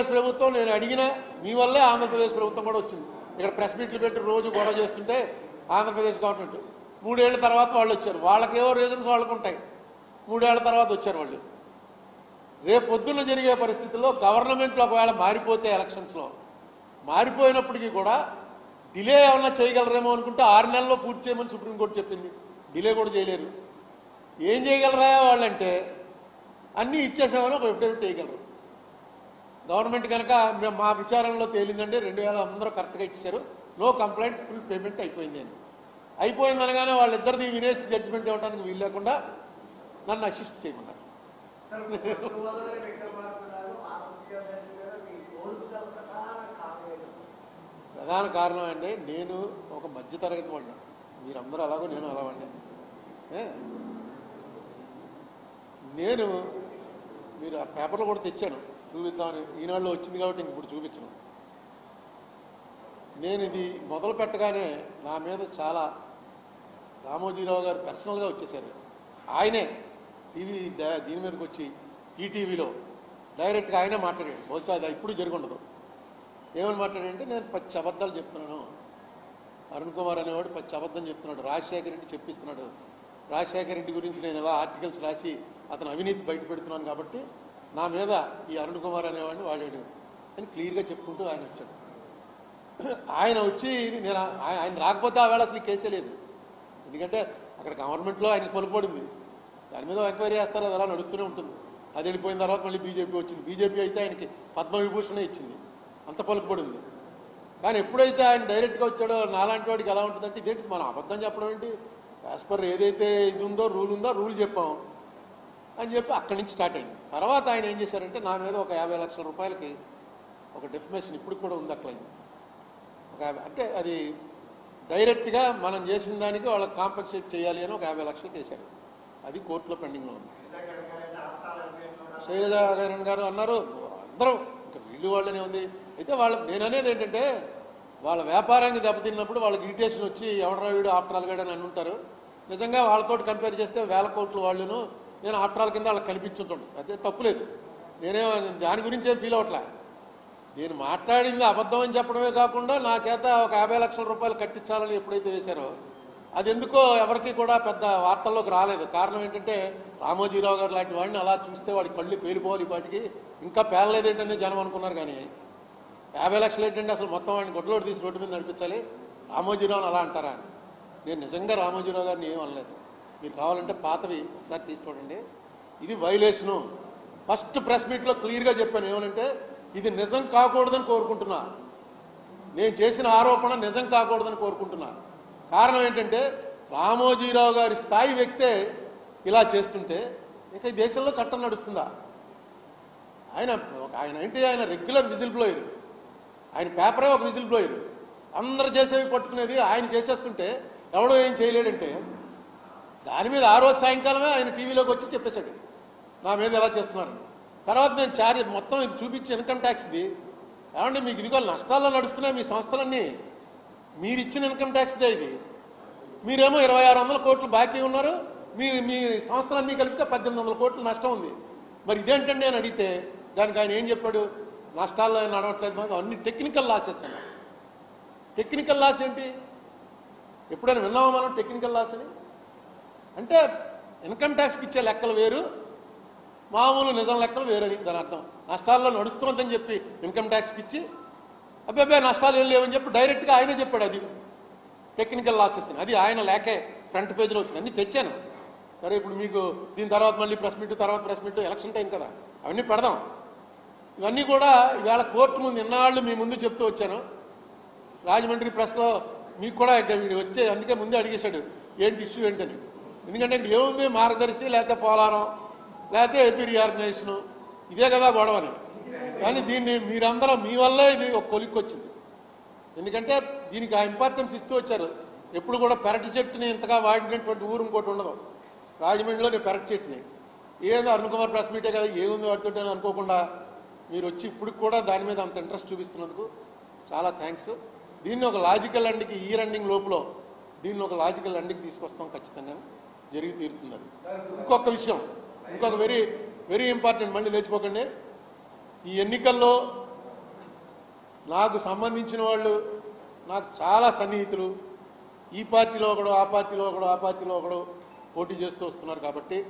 ఆంధ్రప్రదేశ్ ప్రభుత్వం నేను అడిగినా మీ వల్లే ఆంధ్రప్రదేశ్ ప్రభుత్వం కూడా వచ్చింది. ఇక్కడ ప్రెస్ మీట్లు పెట్టి రోజు గొడవ చేస్తుంటే ఆంధ్రప్రదేశ్ గవర్నమెంట్ 3 ఏళ్ల తర్వాత వాళ్ళు వచ్చారు. వాళ్ళకేవో రీజన్స్ వాళ్ళకు ఉంటాయి. 3 ఏళ్ల తర్వాత వచ్చారు వాళ్ళు. రేపు పొద్దున్న జరిగే పరిస్థితుల్లో గవర్నమెంట్లో ఒకవేళ మారిపోతే ఎలక్షన్స్లో మారిపోయినప్పటికీ కూడా డిలే ఏమన్నా చేయగలరేమో అనుకుంటే 6 నెలల్లో పూర్తి చేయమని సుప్రీంకోర్టు చెప్పింది. డిలే కూడా చేయలేరు. ఏం చేయగలరా వాళ్ళంటే అన్నీ ఇచ్చేసామని ఒక ఎఫిడవిట్ వేయగలరు. గవర్నమెంట్ కనుక మా విచారణలో తేలిందండి 2000 అందరూ కరెక్ట్గా ఇచ్చారు, నో కంప్లైంట్, ఫుల్ పేమెంట్ అయిపోయింది అని. అయిపోయిందనగానే వాళ్ళిద్దరిది వినేసి జడ్జిమెంట్ ఇవ్వడానికి వీలు లేకుండా నన్ను అసిస్ట్ చేయమన్నారు. ప్రధాన కారణం అండి, నేను ఒక మధ్యతరగతి వాడిని, మీరందరూ అలాగో నేను అలా వాడిని. నేను మీరు ఆ పేపర్లో కూడా తెచ్చాను చూపిద్దామని, ఈనాడులో వచ్చింది కాబట్టి ఇప్పుడు చూపించను. నేను ఇది మొదలు పెట్టగానే నా మీద చాలా రామోజీరావు గారు పర్సనల్గా వచ్చేసారు. ఆయనే టీవీ దీని మీదకి వచ్చి ఈటీవీలో డైరెక్ట్గా ఆయనే మాట్లాడాడు. బహుశా అది ఇప్పుడు జరుగుండదు. ఏమని మాట్లాడంటే, నేను 10 అబద్ధాలు చెప్తున్నాను, అరుణ్ కుమార్ అనేవాడు 10 అబద్ధం చెప్తున్నాడు, రాజశేఖర రెడ్డి చెప్పిస్తున్నాడు, రాజశేఖర రెడ్డి గురించి నేను ఎలా ఆర్టికల్స్ రాసి అతను అవినీతి బయట పెడుతున్నాను కాబట్టి నా మీద ఈ అరుణ్ కుమార్ అనేవాడిని వాడాడు అని క్లియర్గా చెప్పుకుంటూ ఆయన వచ్చాడు. ఆయన వచ్చి నేను ఆయన రాకపోతే ఆ వేళ అసలు కేసే లేదు. ఎందుకంటే అక్కడ గవర్నమెంట్లో ఆయనకు పలుకుపడింది, దాని మీద ఎంక్వైరీ చేస్తారు, అది అలా నడుస్తూనే ఉంటుంది. అది వెళ్ళిపోయిన తర్వాత మళ్ళీ బీజేపీ వచ్చింది. బీజేపీ అయితే ఆయనకి పద్మవిభూషణే ఇచ్చింది, అంత పలుకుపడింది. కానీ ఎప్పుడైతే ఆయన డైరెక్ట్గా వచ్చాడో నాలాంటి వాడికి ఎలా ఉంటుందంటే, ఇదేంటి మనం అబద్ధం చెప్పడం ఏంటి, యాజ్ పర్ ఏదైతే ఇది ఉందో రూల్ ఉందో రూల్ చెప్పాం అని చెప్పి అక్కడి నుంచి స్టార్ట్ అయింది. తర్వాత ఆయన ఏం చేశారంటే, నా మీద ఒక 50 లక్షల రూపాయలకి ఒక డెఫమేషన్ ఇప్పుడు కూడా ఉంది అట్లా. అంటే అది డైరెక్ట్గా మనం చేసిన దానికి వాళ్ళకి కాంపెన్సేట్ చేయాలి అని ఒక 50 లక్షలు చేశారు. అది కోర్టులో పెండింగ్లో ఉంది. శైలజాకరణ్ గారు అన్నారు, అందరూ ఇంకా వీళ్ళు వాళ్ళనే ఉంది. అయితే నేను అనేది ఏంటంటే, వాళ్ళ వ్యాపారానికి దెబ్బతిన్నప్పుడు వాళ్ళకి ఇరిటేషన్ వచ్చి ఎవడరా వీడు ఆఫ్టర్ ఆల్ గడ్ అని ఉంటారు. నిజంగా వాళ్ళతో కంపేర్ చేస్తే 1000 కోట్లు వాళ్ళను, నేను ఆఫ్టర్ ఆల్ కింద వాళ్ళకి కనిపించుంటాను. అదే తప్పులేదు, నేనే దాని గురించే ఫీల్ అవట్లే. నేను మాట్లాడింది అబద్ధం అని చెప్పడమే కాకుండా నా చేత ఒక 50 లక్షల రూపాయలు కట్టించాలని ఎప్పుడైతే వేశారో అది ఎందుకో ఎవరికి కూడా పెద్ద వార్తల్లోకి రాలేదు. కారణం ఏంటంటే, రామోజీరావు గారు లాంటి వాడిని అలా చూస్తే వాడి కళ్ళు పేలిపోవాలి, వాటికి ఇంకా పేలలేదేంటనే జనం అనుకున్నారు. కానీ 50 లక్షలు ఏంటంటే అసలు మొత్తం వాడిని గొడ్లోడు తీసి రోడ్డు మీద నడిపించాలి, రామోజీరావుని అలా అంటారా? నేను నిజంగా రామోజీరావు గారిని ఏం అనలేదు. మీరు కావాలంటే పాతవి ఒకసారి తీసి చూడండి. ఇది వైలేషను. ఫస్ట్ ప్రెస్ మీట్లో క్లియర్గా చెప్పాను, ఏమనంటే ఇది నిజం కాకూడదని కోరుకుంటున్నా, నేను చేసిన ఆరోపణ నిజం కాకూడదని కోరుకుంటున్నా. కారణం ఏంటంటే, రామోజీరావు గారి స్థాయి వ్యక్తే ఇలా చేస్తుంటే ఇక ఈ దేశంలో చట్టం నడుస్తుందా? ఆయన ఏంటి, ఆయన రెగ్యులర్ విజిల్ బ్లోయర్, ఆయన పేపరే ఒక విజిల్ బ్లోయర్. అందరు చేసేవి పట్టుకునేది ఆయన చేసేస్తుంటే ఎవడో ఏం చేయలేడంటే, దాని మీద ఆ రోజు సాయంకాలమే ఆయన టీవీలోకి వచ్చి చెప్పేశాడు నా మీద ఎలా చేస్తున్నారు. తర్వాత నేను మొత్తం ఇది చూపించి ఇన్కమ్ ట్యాక్స్ది, ఏమంటే మీకు ఇదిగో నష్టాల్లో నడుస్తున్నాయి మీ సంస్థలన్నీ, మీరు ఇచ్చిన ఇన్కమ్ ట్యాక్స్దే ఇది, మీరేమో 2600 కోట్లు బాకీ ఉన్నారు, మీ సంస్థలన్నీ కలిపితే 1800 కోట్లు నష్టం ఉంది, మరి ఇదేంటండి అని అడిగితే దానికి ఆయన ఏం చెప్పాడు, నష్టాల్లో నడవట్లేదు, మాకు అన్ని టెక్నికల్ లాసెస్ అన్నారు. టెక్నికల్ లాస్ ఏంటి, ఎప్పుడైనా విన్నామా మనం టెక్నికల్ లాస్ అని? అంటే ఇన్కమ్ ట్యాక్స్కి ఇచ్చే లెక్కలు వేరు, మామూలు నిజం లెక్కలు వేరని దాని అర్థం. నష్టాల్లో నడుస్తుందని చెప్పి ఇన్కమ్ ట్యాక్స్కి ఇచ్చి అబ్బాయి నష్టాలు ఏం లేవని చెప్పి డైరెక్ట్గా ఆయనే చెప్పాడు అది టెక్నికల్ లాసెస్ అని. అది ఆయన లేకే ఫ్రంట్ పేజ్లో వచ్చింది, అన్నీ తెచ్చాను. సరే ఇప్పుడు మీకు దీని తర్వాత మళ్ళీ ప్రెస్ మీట్, తర్వాత ప్రెస్ మీట్, ఎలక్షన్ టైం కదా, అవన్నీ పెడదాం. ఇవన్నీ కూడా ఇవాళ కోర్టు ముందు ఇన్నాళ్ళు మీ ముందు చెప్తూ వచ్చాను. రాజమండ్రి ప్రెస్లో మీకు కూడా వీడు వచ్చే అందుకే ముందే అడిగేశాడు ఏంటి ఇష్యూ ఏంటని. ఎందుకంటే ఏముంది, మార్గదర్శి లేకపోతే పోలారం లేకపోతే ఏపీ రీఆర్గనైజేషను, ఇదే కదా గొడవని. కానీ దీన్ని మీరందరూ మీ వల్లే ఇది ఒక కొలిక్కి వచ్చింది. ఎందుకంటే దీనికి ఆ ఇంపార్టెన్స్ ఇస్తూ వచ్చారు. ఎప్పుడు కూడా పెరటి చెట్టుని ఇంతగా వాడినటువంటి ఊరు ఇంకోటి ఉండదు. రాజమండ్రిలో నేను పెరటి చెట్టుని ఏదో అరుణ్ కుమార్ ప్రెస్ మీటే కదా ఏముంది వాడితో అనుకోకుండా మీరు వచ్చి ఇప్పుడు కూడా దాని మీద అంత ఇంట్రెస్ట్ చూపిస్తున్నందుకు చాలా థ్యాంక్స్. దీన్ని ఒక లాజికల్ ఎండ్కి, ఈ రన్నింగ్ లోపల దీన్ని ఒక లాజికల్ ఎండ్కి తీసుకొస్తాం, ఖచ్చితంగా జరిగి తీరుతున్నారు. ఇంకొక విషయం, ఇంకొక వెరీ వెరీ ఇంపార్టెంట్, మళ్ళీ లేచిపోకండి. ఈ ఎన్నికల్లో నాకు సంబంధించిన వాళ్ళు నాకు చాలా సన్నిహితులు, ఈ పార్టీలో ఒకడు, ఆ పార్టీలో ఒకడు, ఆ పార్టీలో ఒకడు పోటీ చేస్తూ వస్తున్నారు. కాబట్టి